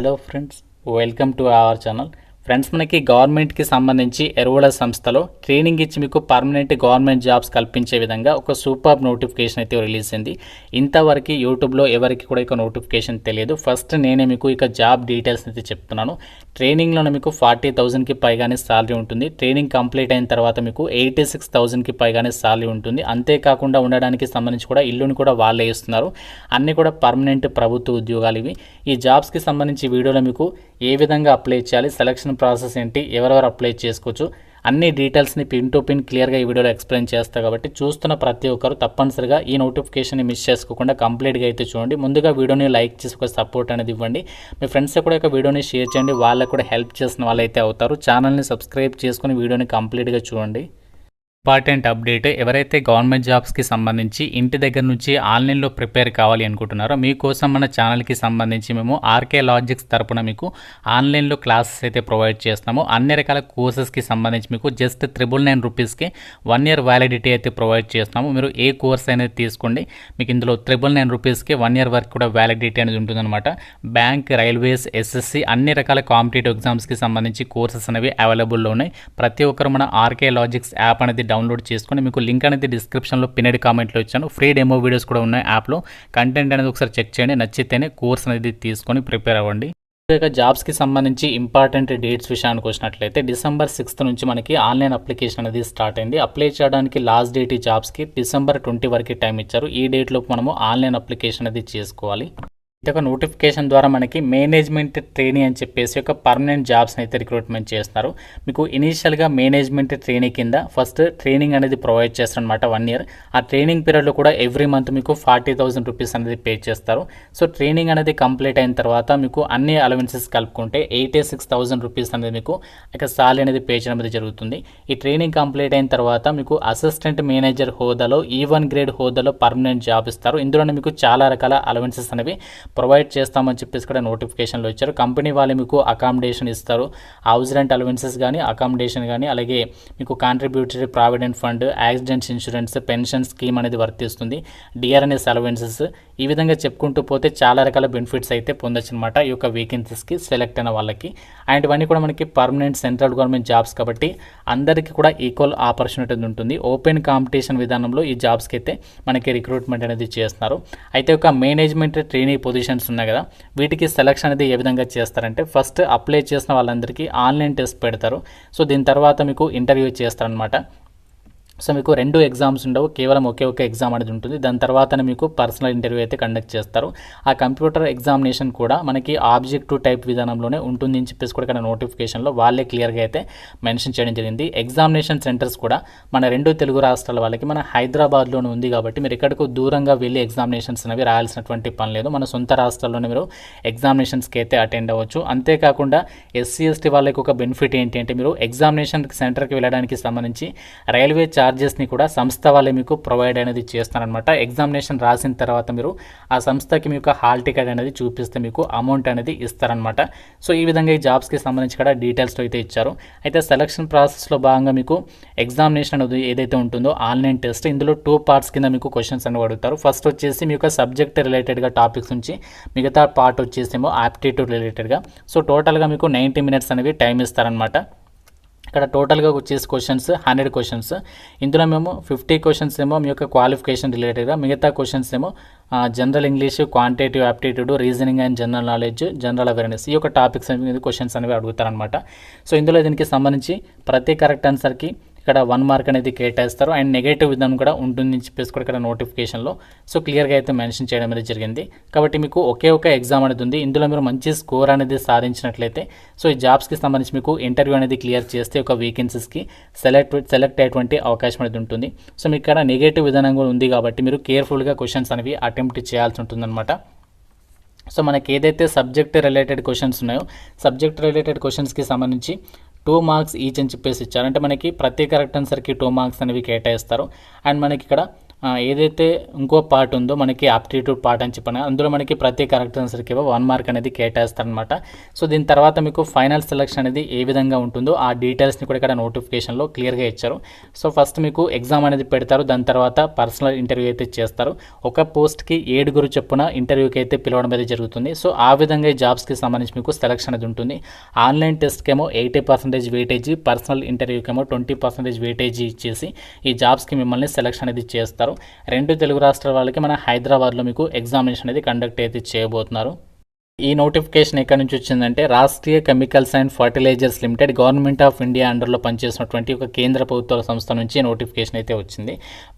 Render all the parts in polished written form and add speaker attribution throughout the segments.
Speaker 1: Hello friends, welcome to our channel. Friends, మనకి గవర్నమెంట్కి సంబంధించి ఎరువుల సంస్థలో ట్రైనింగ్ ఇచ్చి మీకు పర్మనెంట్ గవర్నమెంట్ జాబ్స్ కల్పించే విధంగా ఒక సూపర్ నోటిఫికేషన్ అయితే రిలీజ్ అయింది. ఇంతవరకు యూట్యూబ్లో ఎవరికి కూడా ఇక నోటిఫికేషన్ తెలియదు. ఫస్ట్ నేనే మీకు ఇక జాబ్ డీటెయిల్స్ అయితే చెప్తున్నాను. ట్రైనింగ్లోనే మీకు 40,000కి పైగానే శాలరీ ఉంటుంది. ట్రైనింగ్ కంప్లీట్ అయిన తర్వాత మీకు 86,000కి పైగానే శాలరీ ఉంటుంది. అంతేకాకుండా ఉండడానికి సంబంధించి కూడా ఇల్లుని కూడా వాళ్ళే ఇస్తున్నారు. అన్నీ కూడా పర్మనెంట్ ప్రభుత్వ ఉద్యోగాలు ఇవి. ఈ జాబ్స్కి సంబంధించి వీడియోలో మీకు ఏ విధంగా అప్లై చేయాలి, సెలక్షన్ ప్రాసెస్ ఏంటి, ఎవరెవరు అప్లై చేసుకోవచ్చు, అన్ని డీటెయిల్స్ని పిన్ టు పిన్ క్లియర్గా ఈ వీడియోలో ఎక్స్ప్లెయిన్ చేస్తా. కాబట్టి చూస్తున్న ప్రతి ఒక్కరు తప్పనిసరిగా ఈ నోటిఫికేషన్ని మిస్ చేసుకోకుండా కంప్లీట్గా అయితే చూడండి. ముందుగా వీడియోని లైక్ చేసి ఒక సపోర్ట్ అనేది ఇవ్వండి. మీ ఫ్రెండ్స్ కూడా ఒక వీడియోని షేర్ చేయండి. వాళ్ళకు కూడా హెల్ప్ చేసిన వాళ్ళైతే అవుతారు. ఛానల్ని సబ్స్క్రైబ్ చేసుకుని వీడియోని కంప్లీట్గా చూడండి. ఇంపార్టెంట్ అప్డేట్, ఎవరైతే గవర్నమెంట్ జాబ్స్కి సంబంధించి ఇంటి దగ్గర నుంచి ఆన్లైన్లో ప్రిపేర్ కావాలి అనుకుంటున్నారో మీకోసం మన ఛానల్కి సంబంధించి మేము ఆర్కే లాజిక్స్ తరపున మీకు ఆన్లైన్లో క్లాసెస్ అయితే ప్రొవైడ్ చేస్తున్నాము. అన్ని రకాల కోర్సెస్కి సంబంధించి మీకు జస్ట్ 999 రూపీస్కి 1 year వ్యాలిడిటీ అయితే ప్రొవైడ్ చేస్తున్నాము. మీరు ఏ కోర్స్ అనేది తీసుకోండి, మీకు ఇందులో 999 రూపీస్కి 1 year వరకు కూడా వ్యాలిడిటీ అనేది ఉంటుందన్నమాట. బ్యాంక్, రైల్వేస్, ఎస్ఎస్సి అన్ని రకాల కాంపిటేటివ్ ఎగ్జామ్స్కి సంబంధించి కోర్సెస్ అనేవి అవైలబుల్లో ఉన్నాయి. ప్రతి ఒక్కరు మన ఆర్కే లాజిక్స్ యాప్ అనేది డౌన్లోడ్ చేసుకొని, మీకు లింక్ అనేది డిస్క్రిప్షన్లో పిన్నెడ్ కామెంట్లో ఇచ్చాను. ఫ్రీ డెమో వీడియోస్ కూడా ఉన్నాయి యాప్లో. కంటెంట్ అనేది ఒకసారి చెక్ చేయండి, నచ్చితేనే కోర్స్ అనేది తీసుకొని ప్రిపేర్ అవ్వండి. ఇక జాబ్స్కి సంబంధించి ఇంపార్టెంట్ డేట్స్ విషయానికి వచ్చినట్లయితే December 6th నుంచి మనకి ఆన్లైన్ అప్లికేషన్ అనేది స్టార్ట్ అయింది. అప్లై చేయడానికి లాస్ట్ డేట్ ఈ జాబ్స్కి December 20 వరకు టైం ఇచ్చారు. ఈ డేట్లోపు మనము ఆన్లైన్ అప్లికేషన్ అనేది చేసుకోవాలి. ఒక నోటిఫికేషన్ ద్వారా మనకి మేనేజ్మెంట్ ట్రైనీ అని చెప్పేసి ఒక పర్మనెంట్ జాబ్స్ని అయితే రిక్రూట్మెంట్ చేస్తున్నారు. మీకు ఇనీషియల్గా మేనేజ్మెంట్ ట్రైనీ కింద ఫస్ట్ ట్రైనింగ్ అనేది ప్రొవైడ్ చేస్తారనమాట 1 year. ఆ ట్రైనింగ్ పీరియడ్లో కూడా ఎవ్రీ మంత్ మీకు 40,000 రూపీస్ అనేది పే చేస్తారు. సో ట్రైనింగ్ అనేది కంప్లీట్ అయిన తర్వాత మీకు అన్ని అలవెన్సెస్ కలుపుకుంటే 86,000 రూపీస్ అనేది మీకు ఇక సాలరీ అనేది పే చేయడం అనేది జరుగుతుంది. ఈ ట్రైనింగ్ కంప్లీట్ అయిన తర్వాత మీకు అసిస్టెంట్ మేనేజర్ హోదాలో E1 గ్రేడ్ హోదాలో పర్మనెంట్ జాబ్ ఇస్తారు. ఇందులోనే మీకు చాలా రకాల అలవెన్సెస్ అనేవి ప్రొవైడ్ చేస్తామని చెప్పేసి కూడా నోటిఫికేషన్లో ఇచ్చారు. కంపెనీ వాళ్ళు మీకు అకామిడేషన్ ఇస్తారు. హౌస్ రెంట్ అలవెన్సెస్ కానీ, అకామిడేషన్ కానీ, అలాగే మీకు contributory provident fund, accidents insurance, pension scheme అనేది వర్తిస్తుంది. డిఆర్ఎన్ఎస్ అలవెన్సెస్, ఈ విధంగా చెప్పుకుంటూ పోతే చాలా రకాల బెనిఫిట్స్ అయితే పొందొచ్చు అనమాట ఈ యొక్క వేకెన్సీస్కి సెలెక్ట్ అయిన వాళ్ళకి. అండ్ ఇవన్నీ కూడా మనకి పర్మనెంట్ సెంట్రల్ గవర్నమెంట్ జాబ్స్ కాబట్టి అందరికీ కూడా ఈక్వల్ ఆపర్చునిటీ ఉంటుంది. ఓపెన్ కాంపిటీషన్ విధానంలో ఈ జాబ్స్కి అయితే మనకి రిక్రూట్మెంట్ అనేది చేస్తున్నారు. అయితే ఒక మేనేజ్మెంట్ ట్రైనీ పొజిషన్స్ ఉన్నాయి కదా, వీటికి సెలక్షన్ అనేది ఏ విధంగా చేస్తారంటే ఫస్ట్ అప్లై చేసిన వాళ్ళందరికీ ఆన్లైన్ టెస్ట్ పెడతారు. సో దీని తర్వాత మీకు ఇంటర్వ్యూ చేస్తారనమాట. సో మీకు 2 ఎగ్జామ్స్ ఉండవు, కేవలం ఒకే ఒక ఎగ్జామ్ అనేది ఉంటుంది. దాని తర్వాతనే మీకు పర్సనల్ ఇంటర్వ్యూ అయితే కండక్ట్ చేస్తారు. ఆ కంప్యూటర్ ఎగ్జామినేషన్ కూడా మనకి ఆబ్జెక్టివ్ టైప్ విధానంలోనే ఉంటుంది అని చెప్పేసి కూడా ఇక్కడ నోటిఫికేషన్లో వాళ్ళే క్లియర్గా అయితే మెన్షన్ చేయడం జరిగింది. ఎగ్జామినేషన్ సెంటర్స్ కూడా మన 2 తెలుగు రాష్ట్రాల వాళ్ళకి మన హైదరాబాద్లోనే ఉంది కాబట్టి మీరు ఎక్కడికో దూరంగా వెళ్ళి ఎగ్జామినేషన్స్ అనేవి రాయాల్సినటువంటి పని లేదు. మన సొంత రాష్ట్రాల్లోనే మీరు ఎగ్జామినేషన్స్కి అయితే అటెండ్ అవ్వచ్చు. అంతేకాకుండా SC/ST వాళ్ళకి ఒక బెనిఫిట్ ఏంటి అంటే మీరు ఎగ్జామినేషన్ సెంటర్కి వెళ్ళడానికి సంబంధించి రైల్వే ఛార్జెస్ని కూడా సంస్థ వాళ్ళే మీకు ప్రొవైడ్ అనేది చేస్తారనమాట. ఎగ్జామినేషన్ రాసిన తర్వాత మీరు ఆ సంస్థకి మీకు హాల్ టికెట్ అనేది చూపిస్తే మీకు అమౌంట్ అనేది ఇస్తారనమాట. సో ఈ విధంగా ఈ జాబ్స్కి సంబంధించి కూడా డీటెయిల్స్తో అయితే ఇచ్చారు. అయితే సెలక్షన్ ప్రాసెస్లో భాగంగా మీకు ఎగ్జామినేషన్ అనేది ఏదైతే ఉంటుందో ఆన్లైన్ టెస్ట్, ఇందులో 2 parts కింద మీకు క్వశ్చన్స్ అనేవి అడుగుతారు. ఫస్ట్ వచ్చేసి మీ యొక్క సబ్జెక్ట్ రిలేటెడ్గా టాపిక్స్ నుంచి, మిగతా పార్ట్ వచ్చేసేమో ఆప్టిట్యూడ్ రిలేటెడ్గా. సో టోటల్గా మీకు 90 minutes అనేవి టైం ఇస్తారనమాట. ఇక్కడ టోటల్గా వచ్చేసి క్వశ్చన్స్ 100 questions. ఇందులో మేము 50 questions ఏమో మీ యొక్క క్వాలిఫికేషన్ రిలేటెడ్గా, మిగతా క్వశ్చన్స్ ఏమో general English, quantitative aptitude, reasoning and general knowledge, general awareness, ఈ యొక్క టాపిక్స్ అనేది క్వశ్చన్స్ అనేవి అడుగుతారనమాట. సో ఇందులో దీనికి సంబంధించి ప్రతి కరెక్ట్ ఆన్సర్కి ఇక్కడ 1 mark అనేది కేటాయిస్తారు. అండ్ నెగటివ్ విధానం కూడా ఉంటుందని చెప్పేసి కూడా ఇక్కడ నోటిఫికేషన్లో సో క్లియర్గా అయితే మెన్షన్ చేయడం అనేది జరిగింది. కాబట్టి మీకు ఒకే ఒక ఎగ్జామ్ అనేది ఉంది. ఇందులో మీరు మంచి స్కోర్ అనేది సాధించినట్లయితే సో ఈ జాబ్స్కి సంబంధించి మీకు ఇంటర్వ్యూ అనేది క్లియర్ చేస్తే ఒక వేకెన్సీస్కి సెలెక్ట్ అయ్యేటువంటి అవకాశం అనేది ఉంటుంది. సో మీకు ఇక్కడ నెగటివ్ విధానం కూడా ఉంది కాబట్టి మీరు కేర్ఫుల్గా క్వశ్చన్స్ అనేవి అటెంప్ట్ చేయాల్సి ఉంటుందన్నమాట. సో మనకి ఏదైతే సబ్జెక్ట్ రిలేటెడ్ క్వశ్చన్స్ ఉన్నాయో సబ్జెక్ట్ రిలేటెడ్ క్వశ్చన్స్కి సంబంధించి 2 marks ఈచ్ అని చెప్పేసి ఇచ్చారు. అంటే మనకి ప్రతి కరెక్ట్ ఆన్సర్కి 2 marks అనేవి కేటాయిస్తారు. అండ్ మనకి ఇక్కడ ఏదైతే ఇంకో పార్ట్ ఉందో మనకి ఆప్టిట్యూడ్ పార్ట్ అని చెప్పాను, అందులో మనకి ప్రతి కరెక్ట్ ఆన్సర్కి 1 మార్క్ అనేది కేటాయిస్తారనమాట. సో దీని తర్వాత మీకు ఫైనల్ సెలక్షన్ అనేది ఏ విధంగా ఉంటుందో ఆ డీటెయిల్స్ని కూడా ఇక్కడ నోటిఫికేషన్లో క్లియర్గా ఇచ్చారు. సో ఫస్ట్ మీకు ఎగ్జామ్ అనేది పెడతారు, దాని తర్వాత పర్సనల్ ఇంటర్వ్యూ అయితే చేస్తారు. ఒక పోస్ట్కి 7 చొప్పున ఇంటర్వ్యూకి అయితే పిలవడం అయితే జరుగుతుంది. సో ఆ విధంగా ఈ జాబ్స్కి సంబంధించి మీకు సెలక్షన్ అనేది ఉంటుంది. ఆన్లైన్ టెస్ట్కి ఏమో 80% వెయిటేజీ, పర్సనల్ ఇంటర్వ్యూకి ఏమో 20% వెయిటేజీ ఇచ్చేసి ఈ జాబ్స్కి మిమ్మల్ని సెలక్షన్ అనేది చేస్తారు. 2 తెలుగు రాష్ట్రాల వాళ్ళకి మన హైదరాబాద్లో మీకు ఎగ్జామినేషన్ అనేది కండక్ట్ అయితే చేయబోతున్నారు. ఈ నోటిఫికేషన్ ఎక్కడి నుంచి వచ్చిందంటే Rashtriya chemicals and fertilizers limited government of India అండర్లో పనిచేసినటువంటి ఒక కేంద్ర ప్రభుత్వ సంస్థ నుంచి నోటిఫికేషన్ అయితే వచ్చింది.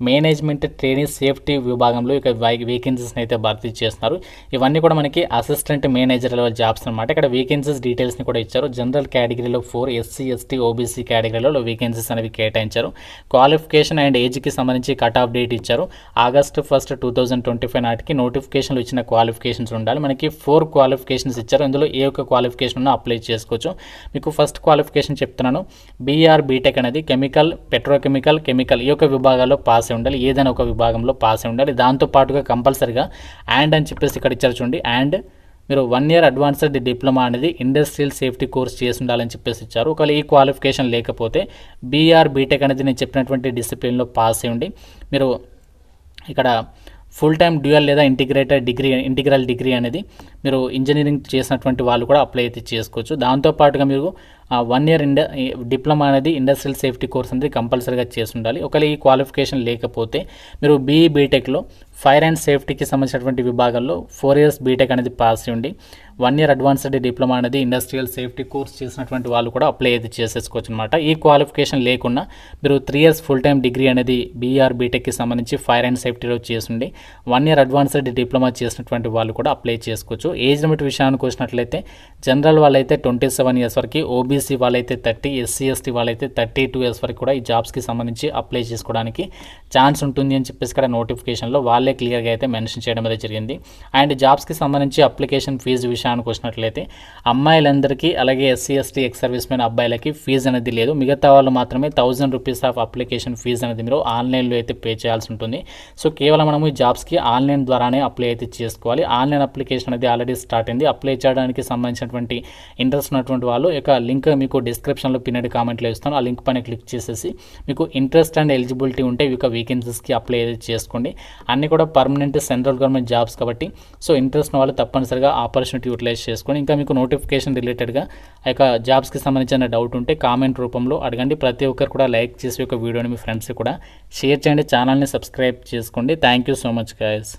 Speaker 1: మేనేజ్మెంట్ ట్రైనింగ్ సేఫ్టీ విభాగంలో ఇక వేకెన్సీస్ని అయితే భర్తీ చేస్తున్నారు. ఇవన్నీ కూడా మనకి అసిస్టెంట్ మేనేజర్ లెవెల్ జాబ్స్ అనమాట. ఇక్కడ వేకెన్సీస్ డీటెయిల్స్ని కూడా ఇచ్చారు. జనరల్ కేటగిరీలో 4, ఎస్సీ ఎస్టీ ఓబీసీ కేటగిరీలో వేకెన్సీస్ అనేవి కేటాయించారు. క్వాలిఫికేషన్ అండ్ ఏజ్కి సంబంధించి కట్ ఆఫ్ డేట్ ఇచ్చారు. August 1, 2025 నాటికి నోటిఫికేషన్లు ఇచ్చిన క్వాలిఫికేషన్స్ ఉండాలి. మనకి 4 క్వాలిఫికేషన్స్ ఇచ్చారు. ఇందులో ఏ ఒక్క క్వాలిఫికేషన్ ఉన్నా అప్లై చేసుకోవచ్చు. మీకు ఫస్ట్ క్వాలిఫికేషన్ చెప్తున్నాను. బీఆర్ బీటెక్ అనేది కెమికల్, పెట్రోకెమికల్, కెమికల్ ఈ యొక్క విభాగాల్లో పాస్ అయి ఉండాలి. ఏదైనా ఒక విభాగంలో పాస్ అయి ఉండాలి. దాంతోపాటుగా కంపల్సరిగా అండ్ అని చెప్పేసి ఇక్కడ ఇచ్చారు చూడండి. అండ్ మీరు 1 year అడ్వాన్స్డ్ డిప్లొమా అనేది ఇండస్ట్రియల్ సేఫ్టీ కోర్స్ చేసి ఉండాలని చెప్పేసి ఇచ్చారు. ఒకవేళ ఈ క్వాలిఫికేషన్ లేకపోతే బీఆర్ బీటెక్ అనేది నేను చెప్పినటువంటి డిసిప్లిన్లో పాస్ అయి ఉండి మీరు ఇక్కడ ఫుల్ టైమ్ డ్యూయల్ లేదా ఇంటిగ్రల్ డిగ్రీ అనేది మీరు ఇంజనీరింగ్ చేసినటువంటి వాళ్ళు కూడా అప్లై అయితే చేసుకోవచ్చు. దాంతోపాటుగా మీరు 1 year డిప్లొమా అనేది ఇండస్ట్రియల్ సేఫ్టీ కోర్స్ అనేది కంపల్సరీగా చేసి ఉండాలి. ఒకవేళ ఈ క్వాలిఫికేషన్ లేకపోతే మీరు బీఈ బీటెక్లో ఫైర్ అండ్ సేఫ్టీకి సంబంధించినటువంటి విభాగాల్లో 4 years బీటెక్ అనేది పాస్ ఉండి 1 year అడ్వాన్స్డ్ డిప్లొమా అనేది ఇండస్ట్రియల్ సేఫ్టీ కోర్స్ చేసినటువంటి వాళ్ళు కూడా అప్లై అయితే చేసేసుకోవచ్చు అనమాట. ఈ క్వాలిఫికేషన్ లేకుండా మీరు 3 years ఫుల్ టైమ్ డిగ్రీ అనేది బీఆర్ బీటెక్కి సంబంధించి ఫైర్ అండ్ సేఫ్టీలో చేసిండి 1 year అడ్వాన్స్డ్ డిప్లొమా చేసినటువంటి వాళ్ళు కూడా అప్లై చేసుకోవచ్చు. ఏజ్ లిమిట్ విషయానికి వచ్చినట్లయితే జనరల్ వాళ్ళైతే 27 years వరకు, ఓబీసీ వాళ్ళైతే 30, ఎస్సీ ఎస్టీ వాళ్ళైతే 32 years వరకు కూడా ఈ జాబ్స్కి సంబంధించి అప్లై చేసుకోవడానికి ఛాన్స్ ఉంటుంది అని చెప్పేసి ఇక్కడ నోటిఫికేషన్లో వాళ్ళే క్లియర్గా అయితే మెన్షన్ చేయడం అయితే జరిగింది. అండ్ జాబ్స్కి సంబంధించి అప్లికేషన్ ఫీజు విషయానికి వచ్చినట్లయితే అమ్మాయిలందరికీ అలాగే SC ST ex service men అబ్బాయిలకి ఫీజు అనేది లేదు. మిగతా వాళ్ళు మాత్రమే 1000 రూపీస్ ఆఫ్ అప్లికేషన్ ఫీజు అనేది మీరు ఆన్లైన్లో అయితే పే చేయాల్సి ఉంటుంది. సో కేవలం మనము ఈ జాబ్స్కి ఆన్లైన్ ద్వారానే అప్లై అయితే చేసుకోవాలి. ఆన్లైన్ అప్లికేషన్ అనేది ఆల్రెడీ స్టార్ట్ అయింది. అప్లై చేయడానికి సంబంధించినటువంటి ఇంట్రెస్ట్ ఉన్నటువంటి వాళ్ళు ఇక లింక్ మీకు డిస్క్రిప్షన్లో పిన్నెడ్ కామెంట్లో ఇస్తాను. ఆ లింక్ పైన క్లిక్ చేసేసి మీకు ఇంట్రెస్ట్ అండ్ ఎలిజిబిలిటీ ఉంటే ఇక వేకెన్సీస్కి అప్లై చేసుకోండి. అన్నీ కూడా పర్మనెంట్ సెంట్రల్ గవర్నమెంట్ జాబ్స్ కాబట్టి సో ఇంట్రెస్ట్ ఉన్న వాళ్ళు తప్పనిసరిగా ఆపర్చునిటీ యూటిలైజ్ చేసుకోండి. ఇంకా మీకు నోటిఫికేషన్ రిలేటెడ్గా ఆ యొక్క జాబ్స్కి సంబంధించిన డౌట్ ఉంటే కామెంట్ రూపంలో అడగండి. ప్రతి ఒక్కరు కూడా లైక్ చేసి ఒక వీడియోని మీ ఫ్రెండ్స్కి కూడా షేర్ చేయండి. ఛానల్ని సబ్స్క్రైబ్ చేసుకోండి. Thank you so much guys.